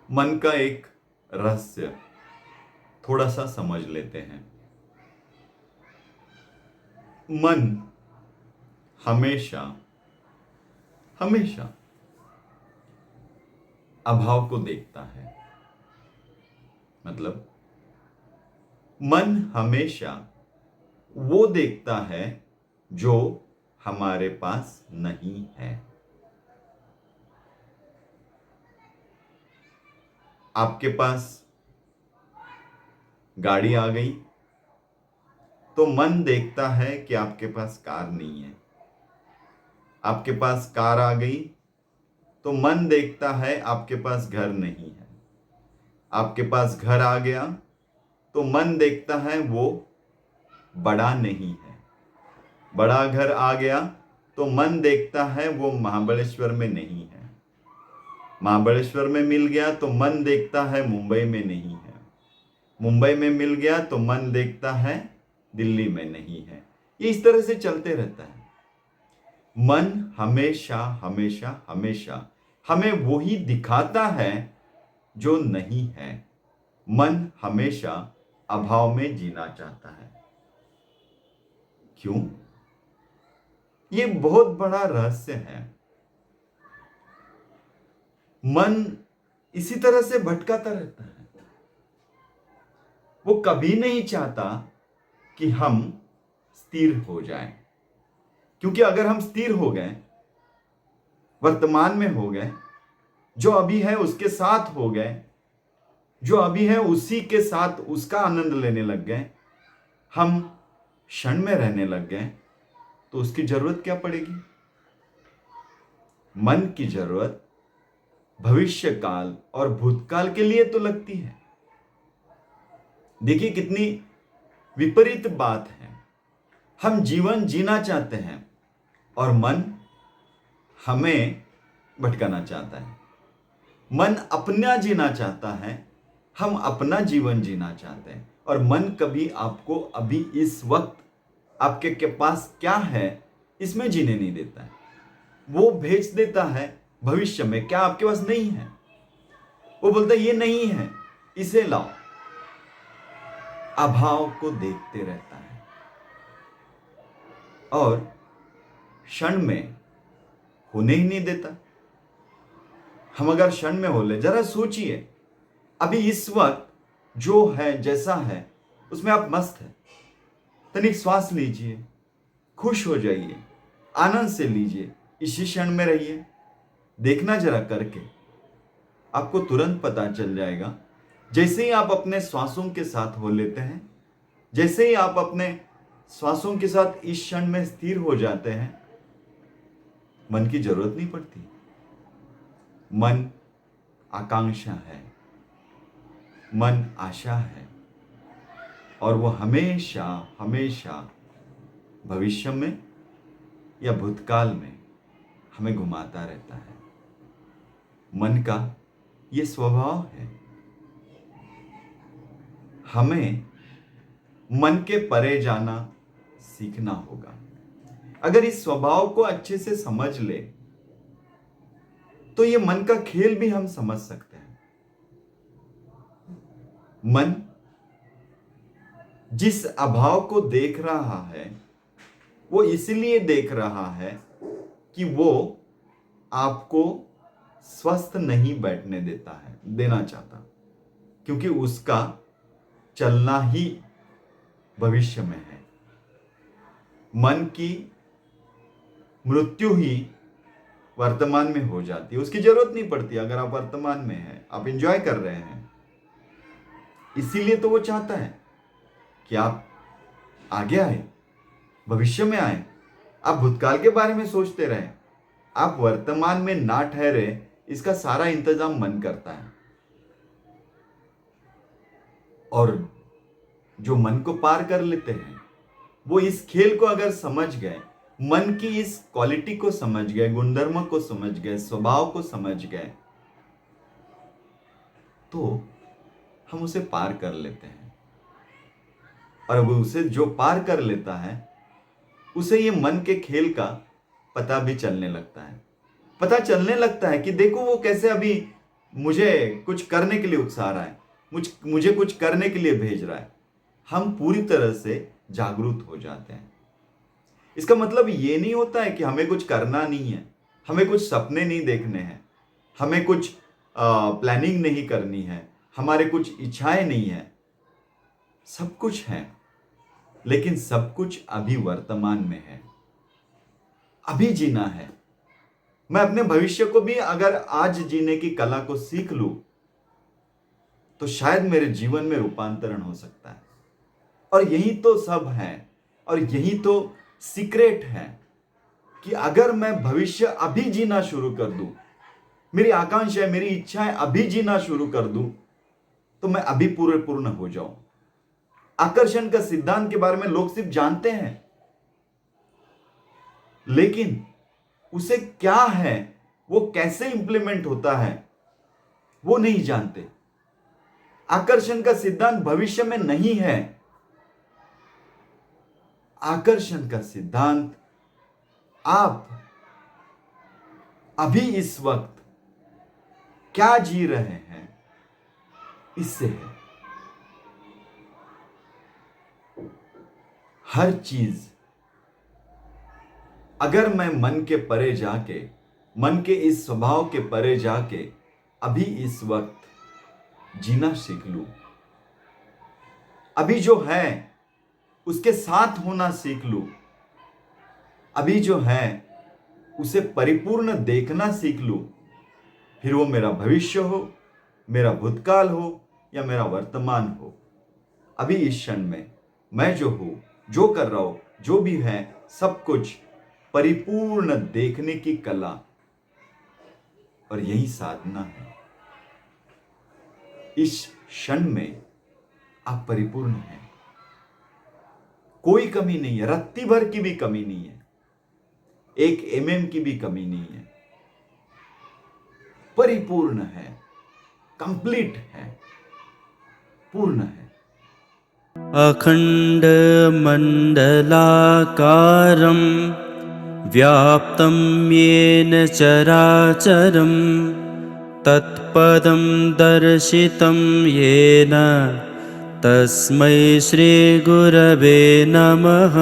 मन का एक रहस्य थोड़ा सा समझ लेते हैं। मन हमेशा हमेशा अभाव को देखता है। मतलब मन हमेशा वो देखता है जो हमारे पास नहीं है। आपके पास गाड़ी आ गई तो मन देखता है कि आपके पास कार नहीं है। आपके पास कार आ गई तो मन देखता है आपके पास घर नहीं है। आपके पास घर आ गया तो मन देखता है वो बड़ा नहीं है। बड़ा घर आ गया तो मन देखता है वो महाबलेश्वर में नहीं है। महाबलेश्वर में मिल गया तो मन देखता है मुंबई में नहीं है। मुंबई में मिल गया तो मन देखता है दिल्ली में नहीं है। ये इस तरह से चलते रहता है। मन हमेशा हमेशा हमेशा हमें वही दिखाता है जो नहीं है। मन हमेशा अभाव में जीना चाहता है। क्यों? ये बहुत बड़ा रहस्य है। मन इसी तरह से भटकाता रहता है। वो कभी नहीं चाहता कि हम स्थिर हो जाएं। क्योंकि अगर हम स्थिर हो गए, वर्तमान में हो गए, जो अभी है उसके साथ हो गए, जो अभी है उसी के साथ उसका आनंद लेने लग गए, हम क्षण में रहने लग गए, तो उसकी जरूरत क्या पड़ेगी? मन की जरूरत भविष्य काल और भूतकाल के लिए तो लगती है। देखिए कितनी विपरीत बात है। हम जीवन जीना चाहते हैं और मन हमें भटकाना चाहता है। मन अपना जीना चाहता है, हम अपना जीवन जीना चाहते हैं। और मन कभी आपको अभी इस वक्त आपके के पास क्या है इसमें जीने नहीं देता है। वो भेज देता है भविष्य में क्या आपके पास नहीं है। वो बोलता है ये नहीं है, इसे लाओ। अभाव को देखते रहता है और क्षण में होने ही नहीं देता। हम अगर क्षण में हो ले, जरा सोचिए, अभी इस वक्त जो है जैसा है उसमें आप मस्त है। तनिक श्वास लीजिए, खुश हो जाइए, आनंद से लीजिए, इसी क्षण में रहिए। देखना जरा करके, आपको तुरंत पता चल जाएगा। जैसे ही आप अपने श्वासों के साथ हो लेते हैं, जैसे ही आप अपने श्वासों के साथ इस क्षण में स्थिर हो जाते हैं, मन की जरूरत नहीं पड़ती। मन आकांक्षा है, मन आशा है, और वो हमेशा हमेशा भविष्य में या भूतकाल में हमें घुमाता रहता है। मन का ये स्वभाव है। हमें मन के परे जाना सीखना होगा। अगर इस स्वभाव को अच्छे से समझ ले तो ये मन का खेल भी हम समझ सकते हैं। मन जिस अभाव को देख रहा है वो इसलिए देख रहा है कि वो आपको स्वस्थ नहीं बैठने देना चाहता, क्योंकि उसका चलना ही भविष्य में है। मन की मृत्यु ही वर्तमान में हो जाती है। उसकी जरूरत नहीं पड़ती। अगर आप वर्तमान में हैं, आप एंजॉय कर रहे हैं, इसीलिए तो वो चाहता है कि आप आगे आए, भविष्य में आए। आप भूतकाल के बारे में सोचते रहे, आप वर्तमान में ना ठहरे, इसका सारा इंतजाम मन करता है। और जो मन को पार कर लेते हैं वो इस खेल को अगर समझ गए, मन की इस क्वालिटी को समझ गए, गुणधर्म को समझ गए, स्वभाव को समझ गए, तो हम उसे पार कर लेते हैं। और वो उसे जो पार कर लेता है उसे ये मन के खेल का पता भी चलने लगता है। पता चलने लगता है कि देखो वो कैसे अभी मुझे कुछ करने के लिए उकसा रहा है, मुझे कुछ करने के लिए भेज रहा है, हम पूरी तरह से जागरूक हो जाते हैं। इसका मतलब ये नहीं होता है कि हमें कुछ करना नहीं है, हमें कुछ सपने नहीं देखने हैं, हमें कुछ प्लानिंग नहीं करनी है, हमारे कुछ इच्छाएं नहीं है। सब कुछ है, लेकिन सब कुछ अभी वर्तमान में है, अभी जीना है। मैं अपने भविष्य को भी अगर आज जीने की कला को सीख लूं तो शायद मेरे जीवन में रूपांतरण हो सकता है। और यही तो सब है, और यही तो सीक्रेट है कि अगर मैं भविष्य अभी जीना शुरू कर दूं, मेरी आकांक्षाएं, मेरी इच्छाएं अभी जीना शुरू कर दूं, तो मैं अभी पूर्ण हो जाऊं। आकर्षण का सिद्धांत के बारे में लोग सिर्फ जानते हैं, लेकिन उसे क्या है, वो कैसे इंप्लीमेंट होता है, वो नहीं जानते। आकर्षण का सिद्धांत भविष्य में नहीं है। आकर्षण का सिद्धांत आप अभी इस वक्त क्या जी रहे हैं, इससे है। हर चीज अगर मैं मन के परे जाके, मन के इस स्वभाव के परे जाके अभी इस वक्त जीना सीख लूं, अभी जो है उसके साथ होना सीख लूं, अभी जो है उसे परिपूर्ण देखना सीख लूं, फिर वो मेरा भविष्य हो, मेरा भूतकाल हो या मेरा वर्तमान हो, अभी इस क्षण में मैं जो हूं, जो कर रहा हूं, जो भी है, सब कुछ परिपूर्ण देखने की कला, और यही साधना है। इस क्षण में आप परिपूर्ण हैं, कोई कमी नहीं है, रत्ती भर की भी कमी नहीं है, 1 mm की भी कमी नहीं है, परिपूर्ण है, कंप्लीट है, पूर्ण है। अखंड मंडलाकारं व्याप्तं येन चराचरं तत्पदं दर्शितं येन तस्मै श्री गुरवे नमः।